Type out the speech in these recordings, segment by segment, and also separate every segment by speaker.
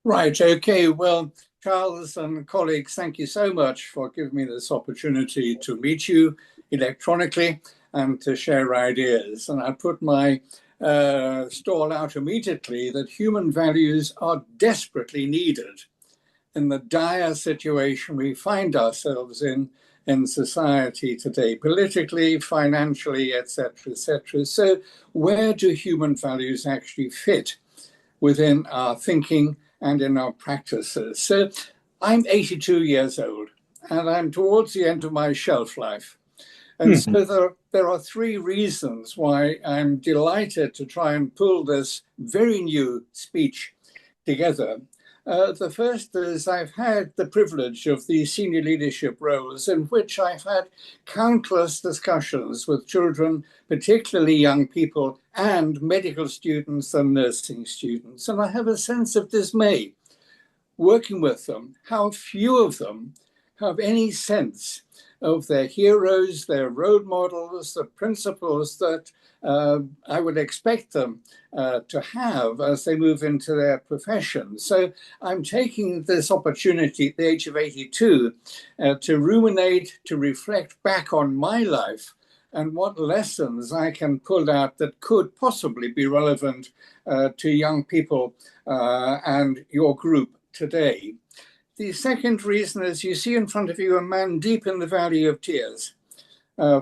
Speaker 1: Right, okay. Well, Charles and colleagues, thank you so much for giving me this opportunity to meet you electronically and to share ideas. And I put my stall out immediately that human values are desperately needed in the dire situation we find ourselves in society today, politically, financially, etc., etc. So, where do human values actually fit within our thinking and in our practices? So I'm 82 years old and I'm towards the end of my shelf life. And
Speaker 2: Mhm.
Speaker 1: so there are three reasons why I'm delighted to try and pull this very new speech together. The first is I've had the privilege of these senior leadership roles in which I've had countless discussions with children, particularly young people, and medical students and nursing students. And I have a sense of dismay working with them, how few of them have any sense of their heroes, their role models, the principles that I would expect them to have as they move into their profession. So I'm taking this opportunity at the age of 82 to ruminate, to reflect back on my life and what lessons I can pull out that could possibly be relevant to young people and your group today. The second reason is you see in front of you a man deep in the valley of tears,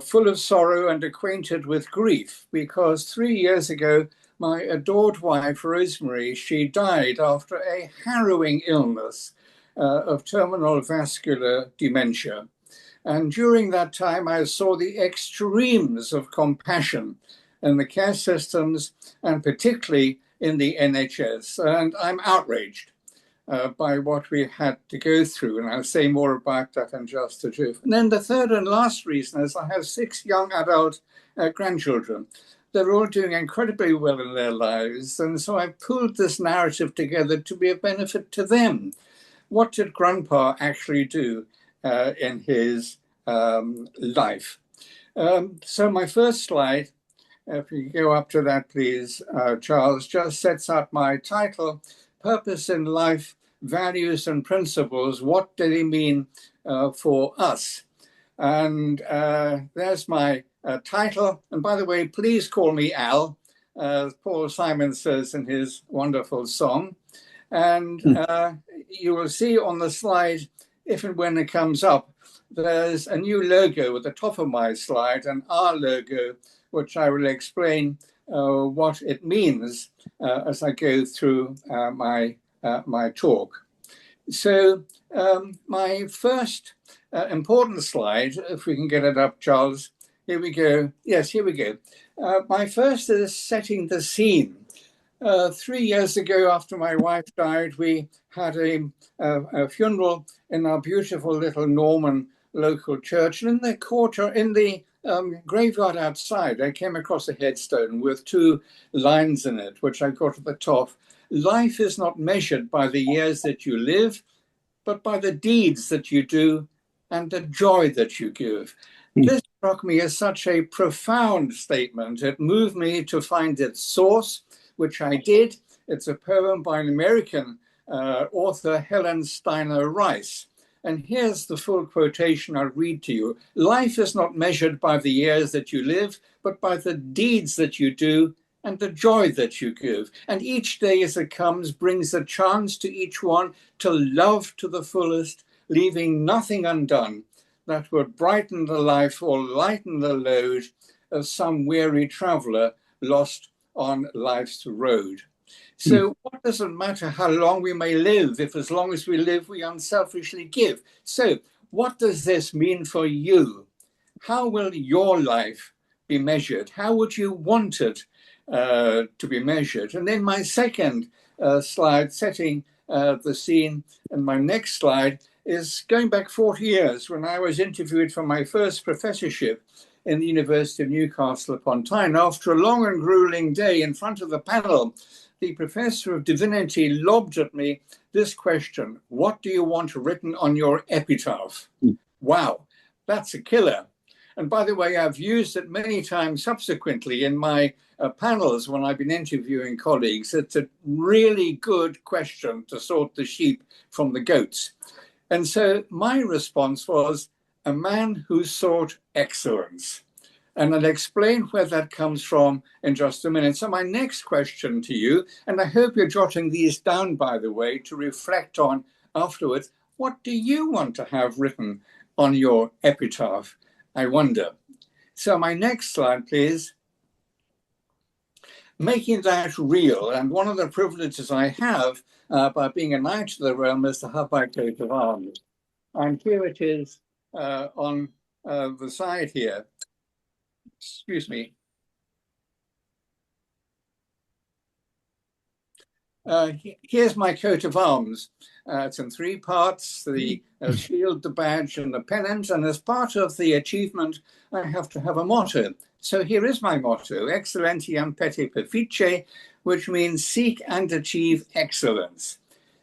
Speaker 1: full of sorrow and acquainted with grief, because 3 years ago, my adored wife, Rosemary, she died after a harrowing illness of terminal vascular dementia. And during that time, I saw the extremes of compassion in the care systems and particularly in the NHS. And I'm outraged by what we had to go through. And I'll say more about that in just a jiff. And then the third and last reason is I have 6 young adult grandchildren. They're all doing incredibly well in their lives. And so I've pulled this narrative together to be of benefit to them. What did Grandpa actually do in his life? So my first slide, if you go up to that, please, Charles, just sets out my title, Purpose in Life, Values and Principles. What do they mean for us? And there's my title. And by the way, please call me Al, as Paul Simon says in his wonderful song. And you will see on the slide, if and when it comes up, there's a new logo at the top of my slide, an R logo, which I will explain what it means as I go through my talk. So my first important slide, if we can get it up, Charles, here we go. Yes, here we go. My first is setting the scene. 3 years ago, after my wife died, we had a funeral in our beautiful little Norman local church. And in the quarter, in the graveyard outside, I came across a headstone with two lines in it, which I got at the top. Life is not measured by the years that you live, but by the deeds that you do and the joy that you give. This struck me as such a profound statement. It moved me to find its source, which I did. It's a poem by an American author, Helen Steiner Rice. And here's the full quotation I'll read to you. Life is not measured by the years that you live, but by the deeds that you do and the joy that you give. And each day as it comes brings a chance to each one to love to the fullest, leaving nothing undone that would brighten the life or lighten the load of some weary traveler lost on life's road. So what does it matter how long we may live, if as long as we live, we unselfishly give? So what does this mean for you? How will your life be measured? How would you want it to be measured? And then my second slide, setting the scene, and my next slide is going back 40 years when I was interviewed for my first professorship in the University of Newcastle upon Tyne. After a long and grueling day in front of the panel, the professor of divinity lobbed at me this question: what do you want written on your epitaph? Wow, that's a killer. And by the way, I've used it many times subsequently in my panels when I've been interviewing colleagues. It's a really good question to sort the sheep from the goats. And so my response was, a man who sought excellence. And I'll explain where that comes from in just a minute. So my next question to you, and I hope you're jotting these down, by the way, to reflect on afterwards, what do you want to have written on your epitaph, I wonder? So my next slide, please. Making that real. And one of the privileges I have by being a knight of the realm is to have my coat of arms. And here it is on the side here. Excuse me. Here's my coat of arms. It's in three parts, the shield, the badge, and the pennant. And as part of the achievement, I have to have a motto. So here is my motto, Excellentiam Pete Perfice, which means seek and achieve excellence.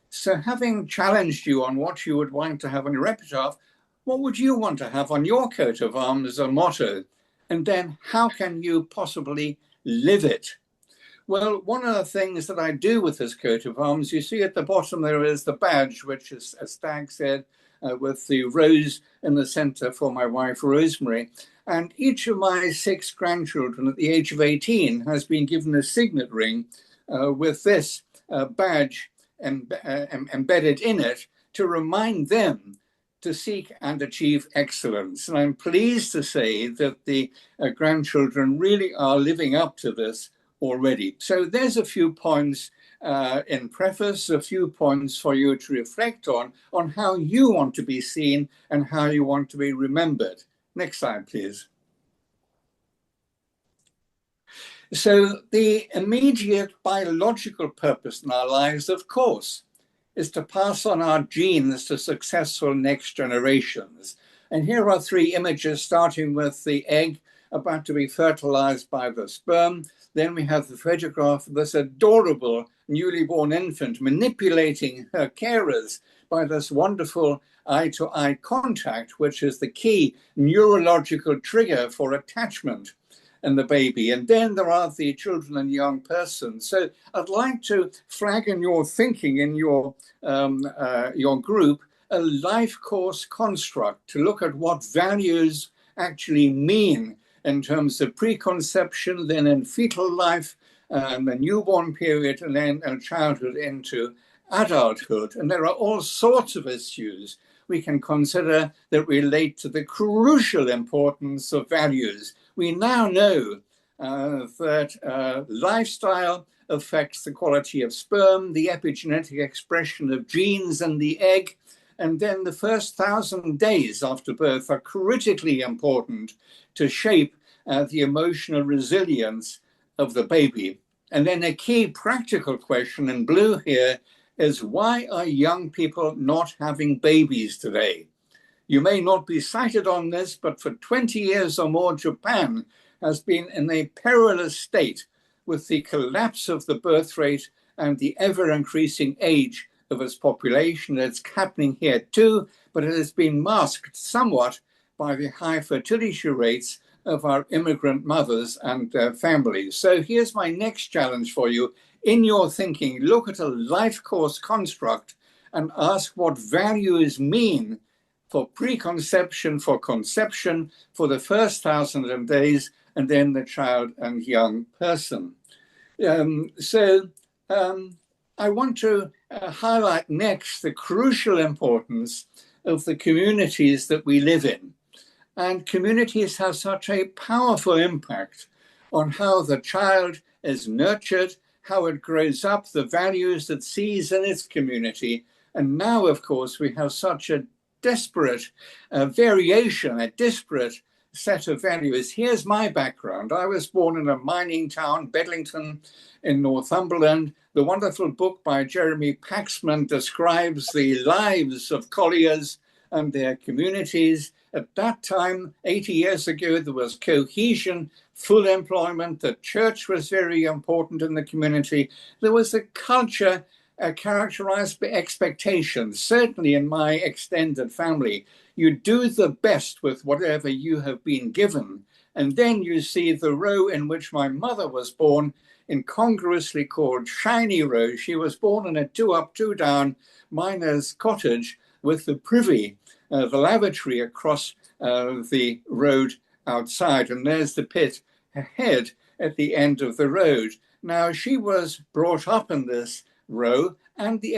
Speaker 1: So having challenged you on what you would want to have on your epitaph, what would you want to have on your coat of arms as a motto? And then how can you possibly live it? Well, one of the things that I do with this coat of arms, you see at the bottom there is the badge, which is a stag's head with the rose in the center for my wife, Rosemary. And each of my 6 grandchildren at the age of 18 has been given a signet ring with this badge embedded in it to remind them to seek and achieve excellence. And I'm pleased to say that the grandchildren really are living up to this already. So there's a few points in preface, a few points for you to reflect on how you want to be seen and how you want to be remembered. Next slide, please. So the immediate biological purpose in our lives, of course, is to pass on our genes to successful next generations. And here are 3 images, starting with the egg about to be fertilized by the sperm. Then we have the photograph of this adorable newly born infant manipulating her carers by this wonderful eye-to-eye contact, which is the key neurological trigger for attachment in the baby. And then there are the children and young persons. So I'd like to flag in your thinking, in your group, a life course construct to look at what values actually mean in terms of preconception, then in fetal life, the newborn period, and then childhood into adulthood. And there are all sorts of issues we can consider that relate to the crucial importance of values. We now know that lifestyle affects the quality of sperm, the epigenetic expression of genes in the egg, and then the first 1,000 days after birth are critically important to shape the emotional resilience of the baby. And then a key practical question in blue here is, why are young people not having babies today? You may not be cited on this, but for 20 years or more, Japan has been in a perilous state with the collapse of the birth rate and the ever-increasing age of its population. It's happening here too, but it has been masked somewhat by the high fertility rates of our immigrant mothers and families. So here's my next challenge for you. In your thinking, look at a life course construct and ask what values mean for preconception, for conception, for the first 1,000 days, and then the child and young person. I want to highlight next the crucial importance of the communities that we live in. And communities have such a powerful impact on how the child is nurtured, how it grows up, the values it sees in its community. And now, of course, we have such a desperate variation, a disparate set of values. Here's my background. I was born in a mining town, Bedlington, in Northumberland. The wonderful book by Jeremy Paxman describes the lives of colliers and their communities. At that time, 80 years ago, there was cohesion, full employment. The church was very important in the community. There was a culture characterized by expectations. Certainly in my extended family, you do the best with whatever you have been given. And then you see the row in which my mother was born, incongruously called Shiny Row. She was born in a 2-up, 2-down miner's cottage with the privy, the lavatory across the road outside. And there's the pit ahead at the end of the road. Now, she was brought up in this row, and the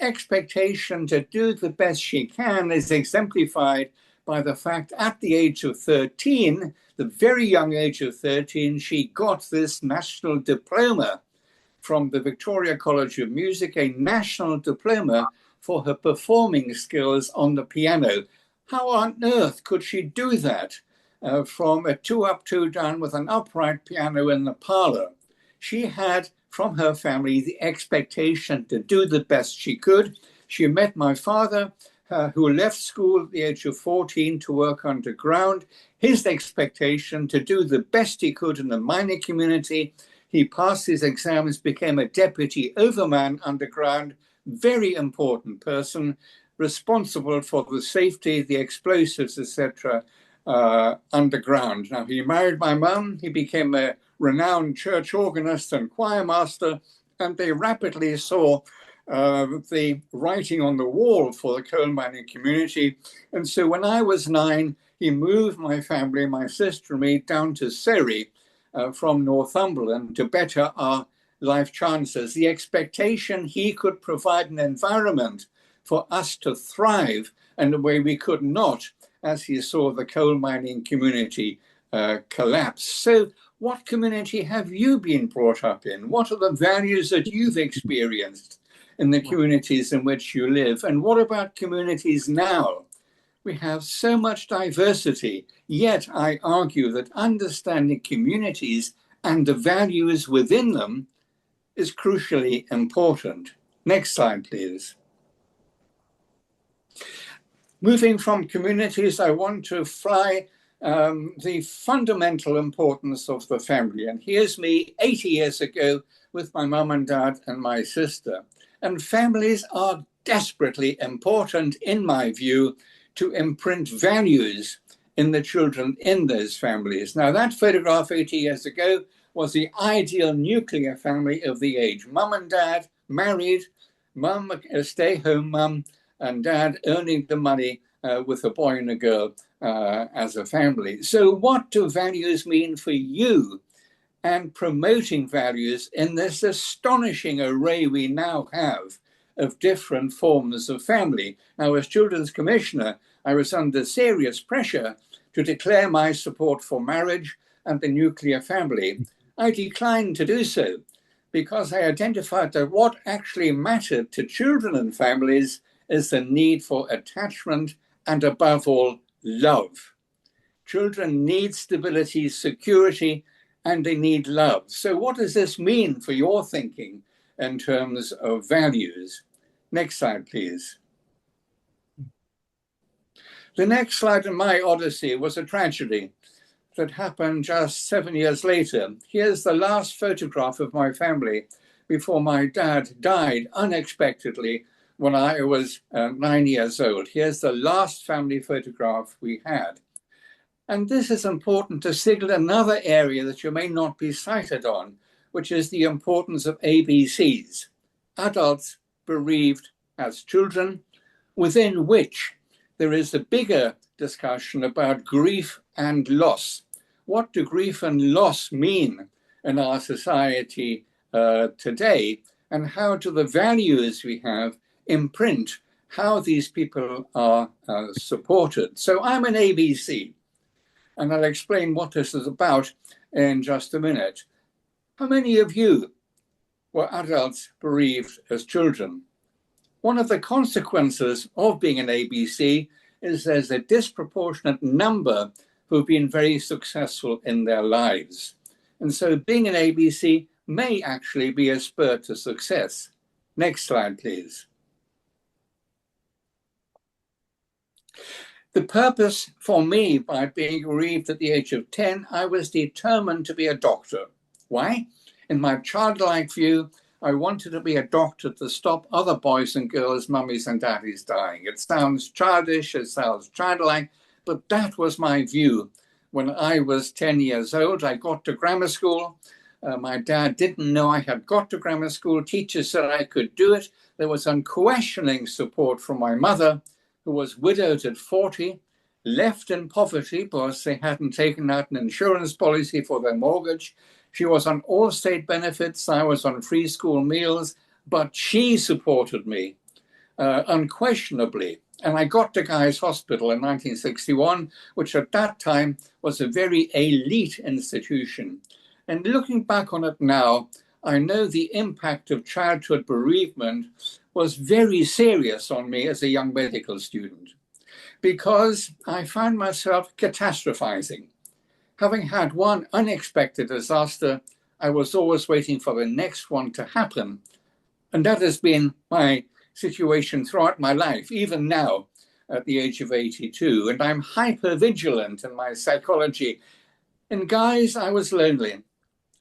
Speaker 1: expectation to do the best she can is exemplified by the fact at the age of 13, the very young age of 13, she got this national diploma from the Victoria College of Music, a national diploma for her performing skills on the piano. How on earth could she do that from a 2-up, 2-down with an upright piano in the parlor? She had from her family the expectation to do the best she could. She met my father, who left school at the age of 14 to work underground. His expectation to do the best he could in the mining community. He passed his exams, became a deputy overman underground, very important person, responsible for the safety, the explosives, etc., underground. Now, he married my mum. He became a renowned church organist and choir master, and they rapidly saw the writing on the wall for the coal mining community. And so when I was 9, he moved my family, my sister and me, down to Surrey from Northumberland to better our life chances. The expectation he could provide an environment for us to thrive in a way we could not, as he saw the coal mining community collapse. So what community have you been brought up in? What are the values that you've experienced in the communities in which you live? And what about communities now? We have so much diversity, yet I argue that understanding communities and the values within them is crucially important. Next slide, please. Moving from communities, I want to fly the fundamental importance of the family. And here's me 80 years ago with my mum and dad and my sister. And families are desperately important, in my view, to imprint values in the children in those families. Now, that photograph 80 years ago was the ideal nuclear family of the age. Mum and dad married, mum a stay-home mum, and dad earning the money with a boy and a girl as a family. So what do values mean for you? And promoting values in this astonishing array we now have of different forms of family. Now, as Children's Commissioner, I was under serious pressure to declare my support for marriage and the nuclear family. I declined to do so because I identified that what actually mattered to children and families is the need for attachment and, above all, love. Children need stability, security, and they need love. So what does this mean for your thinking in terms of values? Next slide, please. The next slide in my odyssey was a tragedy that happened just 7 years later. Here's the last photograph of my family before my dad died unexpectedly when I was 9 years old. Here's the last family photograph we had. And this is important to signal another area that you may not be cited on, which is the importance of ABCs, adults bereaved as children, within which there is a bigger discussion about grief and loss. What do grief and loss mean in our society today? And how do the values we have imprint how these people are supported? So I'm an ABC, and I'll explain what this is about in just a minute. How many of you were adults bereaved as children? One of the consequences of being an ABC is there's a disproportionate number who've been very successful in their lives. And so being an ABC may actually be a spur to success. Next slide, please. The purpose for me, by being bereaved at the age of 10, I was determined to be a doctor. Why? In my childlike view, I wanted to be a doctor to stop other boys and girls, mummies and daddies dying. It sounds childish, it sounds childlike, but that was my view. When I was 10 years old, I got to grammar school. My dad didn't know I had got to grammar school. Teachers said I could do it. There was unquestioning support from my mother, who was widowed at 40, left in poverty because they hadn't taken out an insurance policy for their mortgage. She was on all state benefits. I was on free school meals, but she supported me unquestionably. And I got to Guy's Hospital in 1961, which at that time was a very elite institution. And looking back on it now, I know the impact of childhood bereavement was very serious on me as a young medical student, because I found myself catastrophizing. Having had one unexpected disaster, I was always waiting for the next one to happen. And that has been my situation throughout my life, even now at the age of 82. And I'm hyper-vigilant in my psychology. And guys, I was lonely.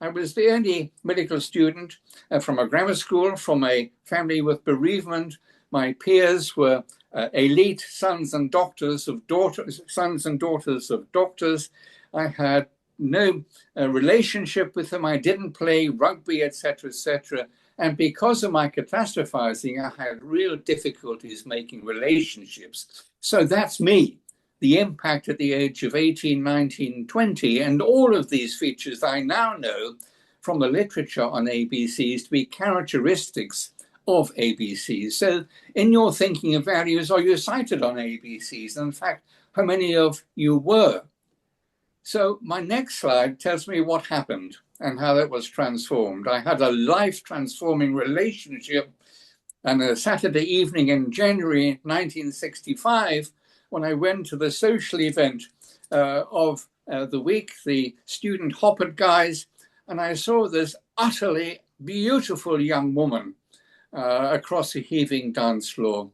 Speaker 1: I was the only medical student from a grammar school, from a family with bereavement. My peers were elite sons and daughters of doctors. I had no relationship with them. I didn't play rugby, etc., etc. And because of my catastrophizing, I had real difficulties making relationships. So that's me. The impact at the age of 18, 19, 20, and all of these features I now know from the literature on ABCs to be characteristics of ABCs. So in your thinking of values, are you cited on ABCs? And in fact, how many of you were? So my next slide tells me what happened and how that was transformed. I had a life-transforming relationship on a Saturday evening in January 1965, when I went to the social event of the week, the student Hoppet guys, and I saw this utterly beautiful young woman across a heaving dance floor.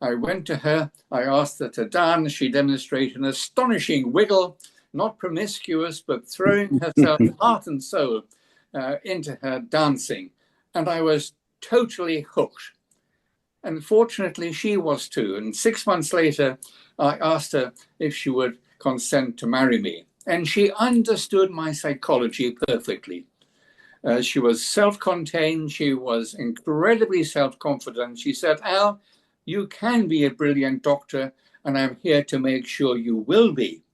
Speaker 1: I went to her, I asked her to dance. She demonstrated an astonishing wiggle, not promiscuous, but throwing herself heart and soul into her dancing. And I was totally hooked. And fortunately, she was too. And 6 months later, I asked her if she would consent to marry me. And she understood my psychology perfectly. She was self-contained. She was incredibly self-confident. She said, Al, you can be a brilliant doctor, and I'm here to make sure you will be.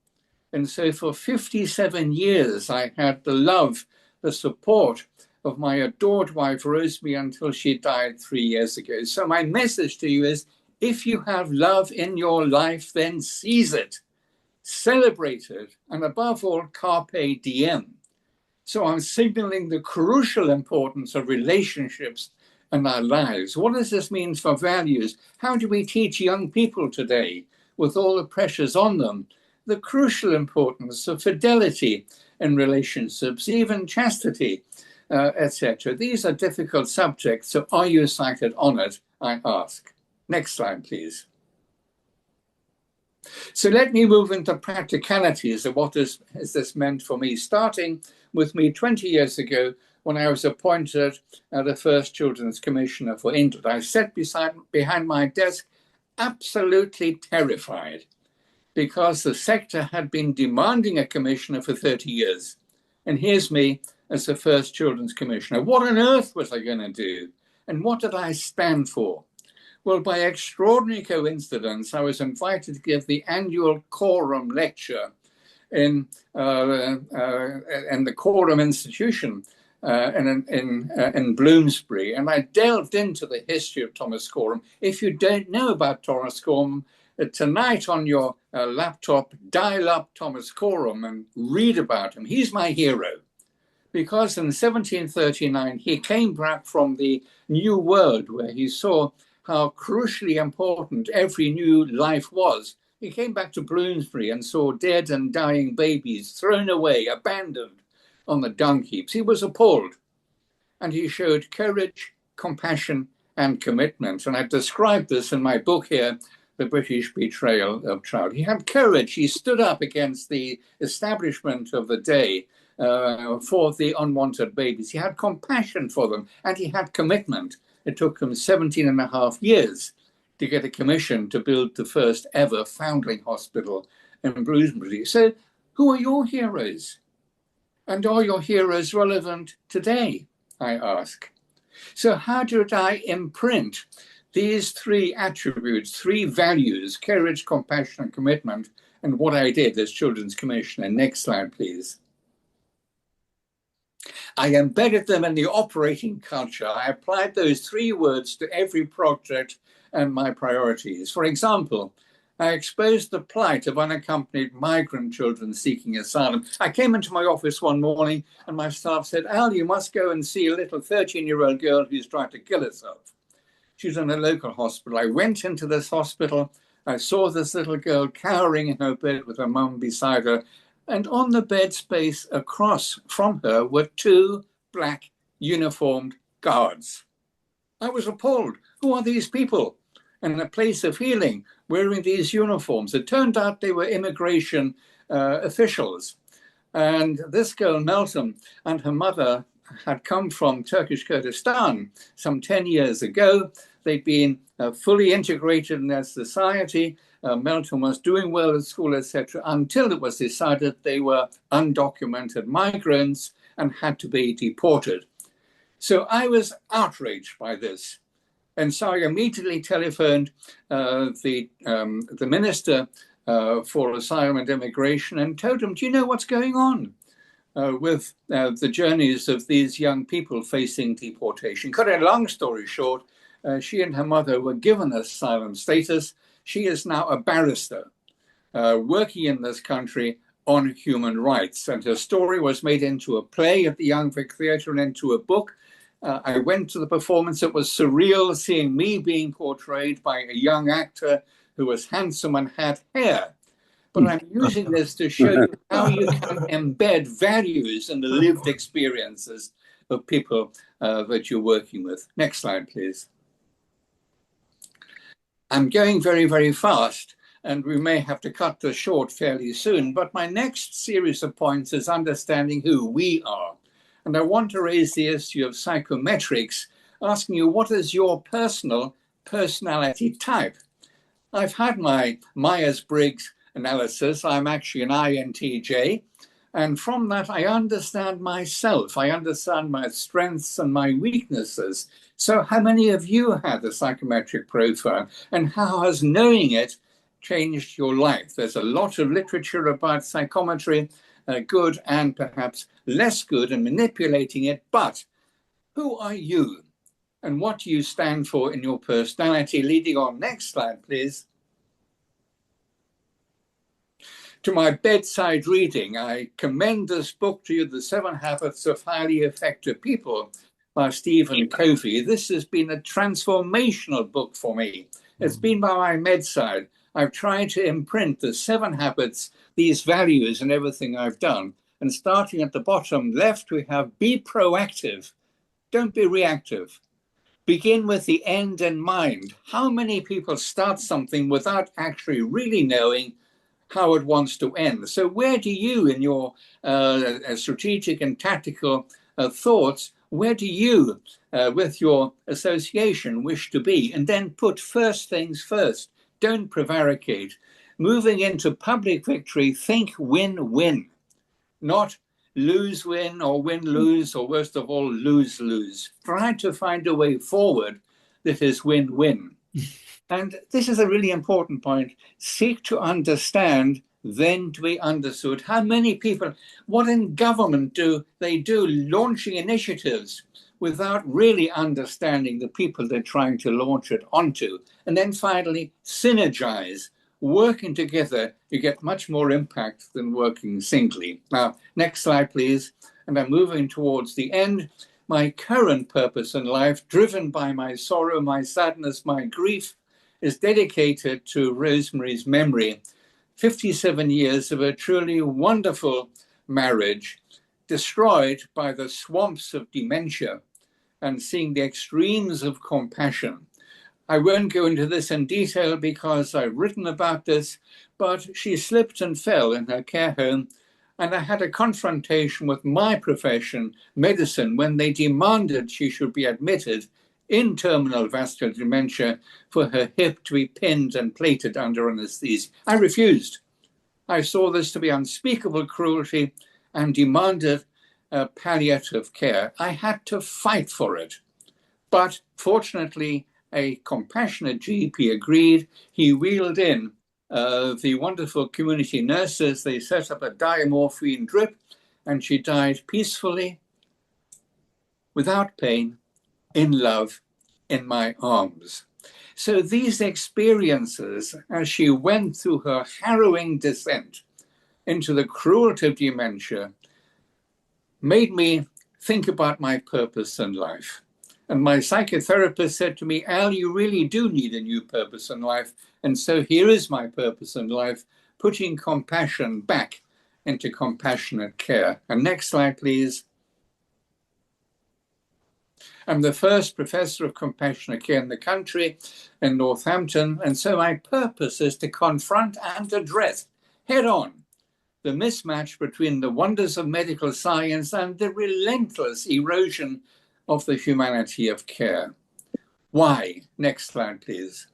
Speaker 1: And so for 57 years, I had the love, the support of my adored wife, Rosemary, until she died 3 years ago. So my message to you is, if you have love in your life, then seize it, celebrate it, and above all, carpe diem. So I'm signaling the crucial importance of relationships in our lives. What does this mean for values? How do we teach young people today, with all the pressures on them, the crucial importance of fidelity in relationships, even chastity, etc.? These are difficult subjects, so are you cited on it, I ask. Next slide, please. So let me move into practicalities of what has this meant for me, starting with me 20 years ago when I was appointed the first Children's Commissioner for England. I sat behind my desk absolutely terrified, because the sector had been demanding a commissioner for 30 years. And here's me as the first Children's Commissioner. What on earth was I going to do? And what did I stand for? Well, by extraordinary coincidence, I was invited to give the annual Quorum lecture in the Quorum Institution in Bloomsbury. And I delved into the history of Thomas Quorum. If you don't know about Thomas Quorum, tonight on your laptop, dial up Thomas Quorum and read about him. He's my hero, because in 1739, he came back from the New World, where he saw how crucially important every new life was. He came back to Bloomsbury and saw dead and dying babies thrown away, abandoned on the dung heaps. He was appalled, and he showed courage, compassion, and commitment. And I've described this in my book here, The British Betrayal of Child. He had courage. He stood up against the establishment of the day, for the unwanted babies. He had compassion for them, and he had commitment. It took him 17.5 years to get a commission to build the first ever foundling hospital in Bloomsbury. So who are your heroes? And are your heroes relevant today, I ask? So how did I imprint these three attributes, three values, courage, compassion, and commitment, and what I did as Children's Commissioner? Next slide, please. I embedded them in the operating culture. I applied those three words to every project and my priorities. For example, I exposed the plight of unaccompanied migrant children seeking asylum. I came into my office one morning and my staff said, Al, you must go and see a little 13-year-old girl who's trying to kill herself. She's in a local hospital. I went into this hospital. I saw this little girl cowering in her bed with her mum beside her. And on the bed space across from her were two black uniformed guards. I was appalled. Who are these people in a place of healing wearing these uniforms? It turned out they were immigration officials. And this girl, Meltem, and her mother had come from Turkish Kurdistan some 10 years ago. They'd been fully integrated in their society. Melton was doing well at school, etc., until it was decided they were undocumented migrants and had to be deported. So I was outraged by this. And so I immediately telephoned the Minister for Asylum and Immigration and told him, do you know what's going on with the journeys of these young people facing deportation? Cut a long story short, she and her mother were given asylum status. She is now a barrister working in this country on human rights. And her story was made into a play at the Young Vic Theatre and into a book. I went to the performance. It was surreal seeing me being portrayed by a young actor who was handsome and had hair. But I'm using this to show you how you can embed values in the lived experiences of people that you're working with. Next slide, please. I'm going very, very fast, and we may have to cut this short fairly soon. But my next series of points is understanding who we are. And I want to raise the issue of psychometrics, asking you, what is your personal personality type? I've had my Myers-Briggs analysis. I'm actually an INTJ. And from that, I understand myself. I understand my strengths and my weaknesses. So how many of you had a psychometric profile? And how has knowing it changed your life? There's a lot of literature about psychometry, good and perhaps less good, and manipulating it. But who are you? And what do you stand for in your personality? Leading on, next slide, please. To my bedside reading, I commend this book to you, The 7 Habits of Highly Effective People by Stephen Covey. This has been a transformational book for me. It's been by my bedside. I've tried to imprint the 7 habits, these values in everything I've done. And starting at the bottom left, we have be proactive. Don't be reactive. Begin with the end in mind. How many people start something without actually really knowing how it wants to end? So where do you, in your strategic and tactical thoughts, where do you, with your association, wish to be? And then put first things first. Don't prevaricate. Moving into public victory, think win-win, not lose-win or win-lose, or worst of all, lose-lose. Try to find a way forward that is win-win. And this is a really important point. Seek to understand, then to be understood. How many people, what in government do they do, launching initiatives without really understanding the people they're trying to launch it onto? And then finally, synergize. Working together, you get much more impact than working singly. Now, next slide, please. And I'm moving towards the end. My current purpose in life, driven by my sorrow, my sadness, my grief, is dedicated to Rosemary's memory. 57 years of a truly wonderful marriage, destroyed by the swamps of dementia, and seeing the extremes of compassion. I won't go into this in detail because I've written about this, but she slipped and fell in her care home And I had a confrontation with my profession, medicine, when they demanded she should be admitted in terminal vascular dementia for her hip to be pinned and plated under anesthesia. I refused. I saw this to be unspeakable cruelty and demanded palliative care. I had to fight for it. But fortunately, a compassionate GP agreed. He wheeled in the wonderful community nurses. They set up a diamorphine drip, and she died peacefully, without pain, in love, in my arms. So these experiences, as she went through her harrowing descent into the cruelty of dementia, made me think about my purpose in life. And my psychotherapist said to me, Al, you really do need a new purpose in life. And so here is my purpose in life, putting compassion back into compassionate care. And next slide, please. I'm the first professor of compassionate care in the country in Northampton. And so my purpose is to confront and address head on the mismatch between the wonders of medical science and the relentless erosion of the humanity of care. Why? Next slide, please.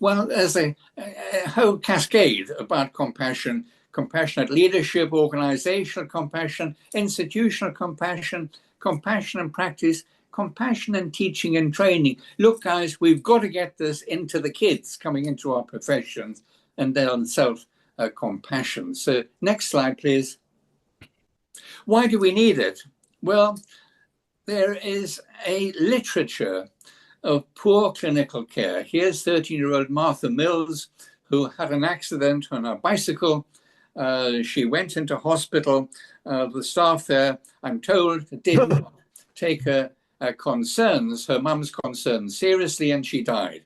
Speaker 1: Well, there's a whole cascade about compassion: compassionate leadership, organizational compassion, institutional compassion, compassion in practice, compassion in teaching and training. Look, guys, we've got to get this into the kids coming into our professions and their own self-compassion. So next slide, please. Why do we need it? Well, there is a literature of poor clinical care. Here's 13-year-old Martha Mills, who had an accident on her bicycle. She went into hospital. The staff there, I'm told, did not take her concerns, her mum's concerns, seriously, and she died.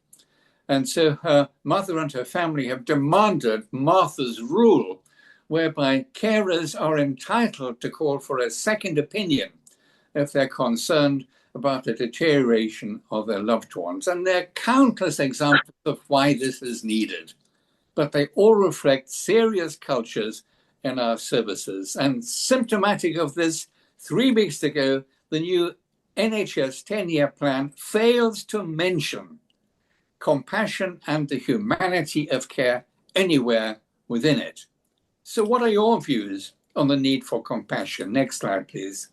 Speaker 1: And so her mother and her family have demanded Martha's rule, whereby carers are entitled to call for a second opinion if they're concerned about the deterioration of their loved ones. And there are countless examples of why this is needed, but they all reflect serious cultures in our services. And symptomatic of this, 3 weeks ago, the new NHS 10-year plan fails to mention compassion and the humanity of care anywhere within it. So what are your views on the need for compassion? Next slide, please.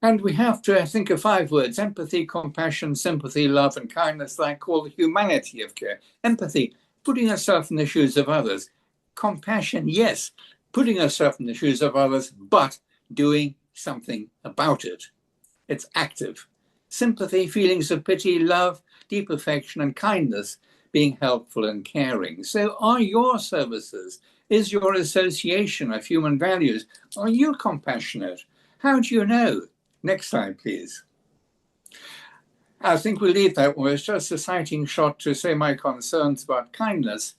Speaker 1: And we have to think of 5 words: empathy, compassion, sympathy, love, and kindness, that I call the humanity of care. Empathy, putting yourself in the shoes of others. Compassion, yes, putting yourself in the shoes of others, but doing something about it. It's active. Sympathy, feelings of pity, love, deep affection, and kindness, being helpful and caring. So are your services, is your association of human values, are you compassionate? How do you know? Next slide, please. I think we'll leave that one. It's just a citing shot to say my concerns about kindness,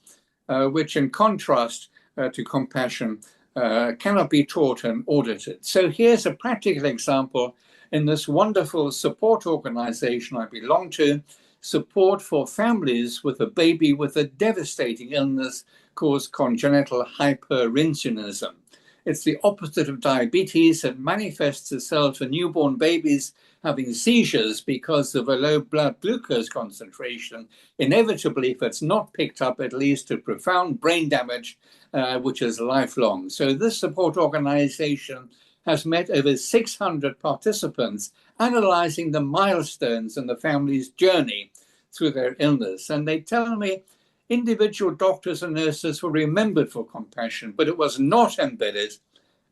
Speaker 1: which in contrast to compassion cannot be taught and audited. So here's a practical example in this wonderful support organization I belong to, support for families with a baby with a devastating illness called congenital hyperinsulinism. It's the opposite of diabetes. It manifests itself in newborn babies having seizures because of a low blood glucose concentration. Inevitably, if it's not picked up, it leads to profound brain damage, which is lifelong. So this support organization has met over 600 participants, analyzing the milestones in the family's journey through their illness. And they tell me individual doctors and nurses were remembered for compassion, but it was not embedded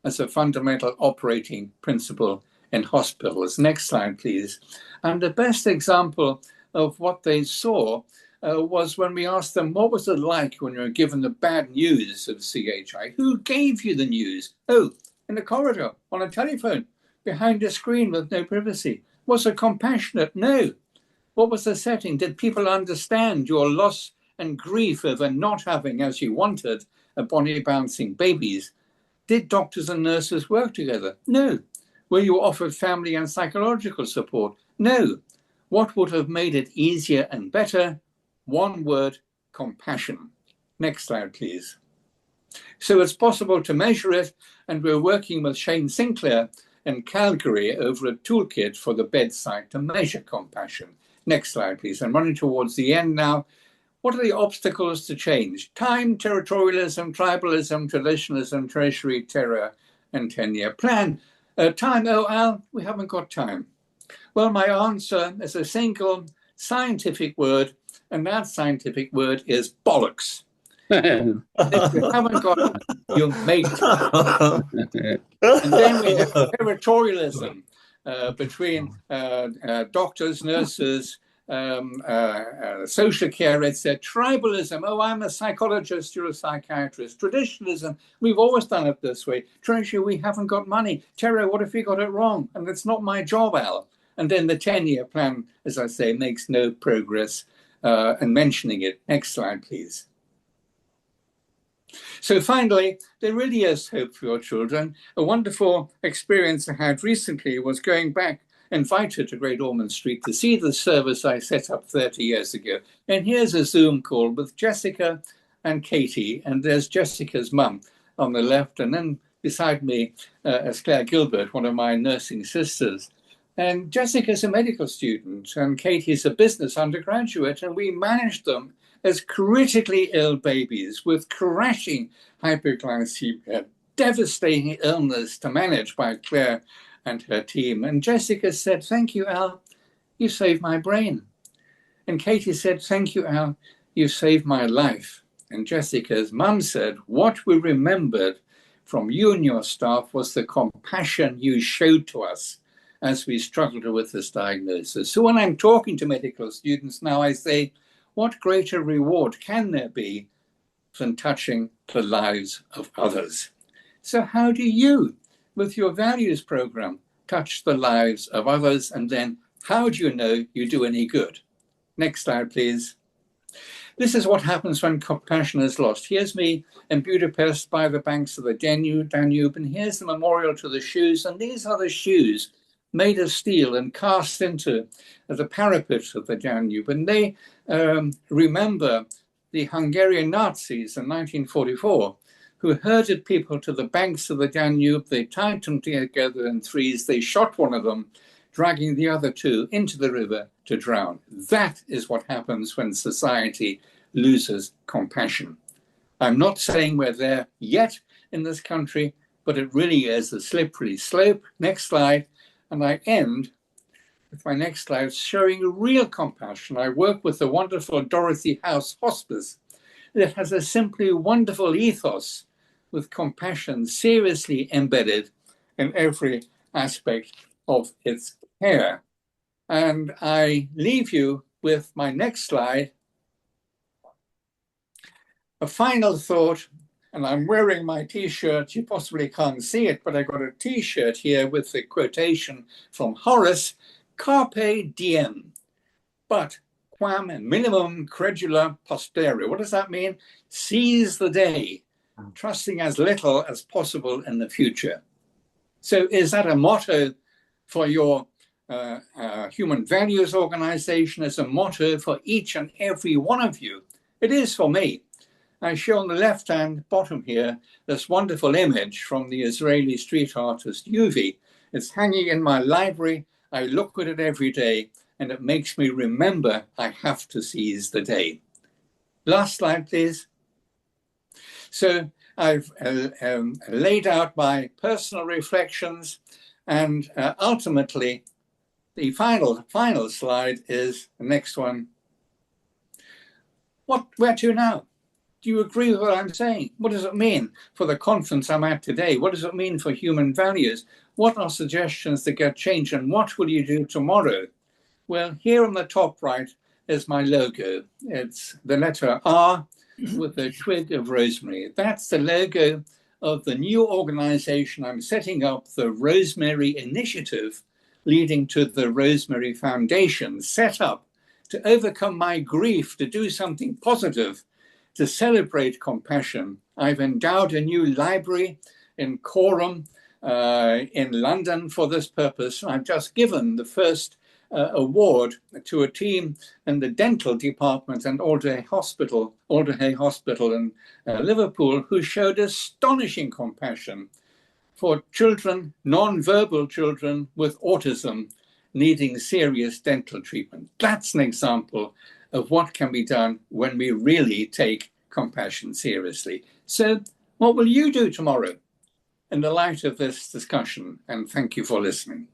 Speaker 1: as a fundamental operating principle in hospitals. Next slide, please. And the best example of what they saw was when we asked them, what was it like when you were given the bad news of CHI? Who gave you the news? Oh, in the corridor, on a telephone, behind a screen with no privacy. Was it compassionate? No. What was the setting? Did people understand your loss and grief over not having, as you wanted, a body bouncing babies? Did doctors and nurses work together? No. Were you offered family and psychological support? No. What would have made it easier and better? One word: compassion. Next slide, please. So it's possible to measure it, and we're working with Shane Sinclair in Calgary over a toolkit for the bedside to measure compassion. Next slide, please. I'm running towards the end now. What are the obstacles to change? Time, territorialism, tribalism, traditionalism, treasury, terror, and 10-year plan. Time, oh, Al, we haven't got time. Well, my answer is a single scientific word, and that scientific word is bollocks. If you haven't got it, you make time. And then we have territorialism between doctors, nurses, social care, etc. Tribalism, oh, I'm a psychologist, you're a psychiatrist. Traditionalism, we've always done it this way. Treasury, we haven't got money. Terror, what if we got it wrong? And it's not my job, Al. And then the 10-year plan, as I say, makes no progress in mentioning it. Next slide, please. So finally, there really is hope for your children. A wonderful experience I had recently was going back, invited to Great Ormond Street to see the service I set up 30 years ago. And here's a Zoom call with Jessica and Katie, and there's Jessica's mum on the left, and then beside me is Claire Gilbert, one of my nursing sisters. And Jessica's a medical student, and Katie's a business undergraduate, and we managed them as critically ill babies with crashing hypoglycemia, devastating illness to manage by Claire and her team. And Jessica said, thank you, Al, you saved my brain. And Katie said, thank you, Al, you saved my life. And Jessica's mum said, what we remembered from you and your staff was the compassion you showed to us as we struggled with this diagnosis. So when I'm talking to medical students now, I say, what greater reward can there be than touching the lives of others? So how do you, with your values program, touch the lives of others? And then how do you know you do any good? Next slide, please. This is what happens when compassion is lost. Here's me in Budapest by the banks of the Danube, and here's the memorial to the shoes. And these are the shoes made of steel and cast into the parapet of the Danube. And they remember the Hungarian Nazis in 1944, who herded people to the banks of the Danube. They tied them together in threes. They shot one of them, dragging the other two into the river to drown. That is what happens when society loses compassion. I'm not saying we're there yet in this country, but it really is a slippery slope. Next slide. And I end with my next slide showing real compassion. I work with the wonderful Dorothy House Hospice that has a simply wonderful ethos with compassion seriously embedded in every aspect of its care. And I leave you with my next slide. A final thought, and I'm wearing my T-shirt. You possibly can't see it, but I got a T-shirt here with the quotation from Horace, Carpe diem, but quam minimum credula postere. What does that mean? Seize the day, trusting as little as possible in the future. So is that a motto for your human values organization? As a motto for each and every one of you? It is for me. I show on the left-hand bottom here this wonderful image from the Israeli street artist Yuvi. It's hanging in my library. I look at it every day, and it makes me remember I have to seize the day. Last slide, please. So I've laid out my personal reflections, and ultimately, the final slide is the next one. Where to now? Do you agree with what I'm saying? What does it mean for the conference I'm at today? What does it mean for human values? What are suggestions to get change, and what will you do tomorrow? Well, here on the top right is my logo. It's the letter R with a twig of rosemary. That's the logo of the new organization I'm setting up, the Rosemary Initiative, leading to the Rosemary Foundation, set up to overcome my grief, to do something positive, to celebrate compassion. I've endowed a new library in Corham in London for this purpose. I've just given the first award to a team in the dental department and Alderhay Hospital in Liverpool, who showed astonishing compassion for children, non-verbal children with autism needing serious dental treatment. That's an example of what can be done when we really take compassion seriously. So what will you do tomorrow in the light of this discussion? And thank you for listening.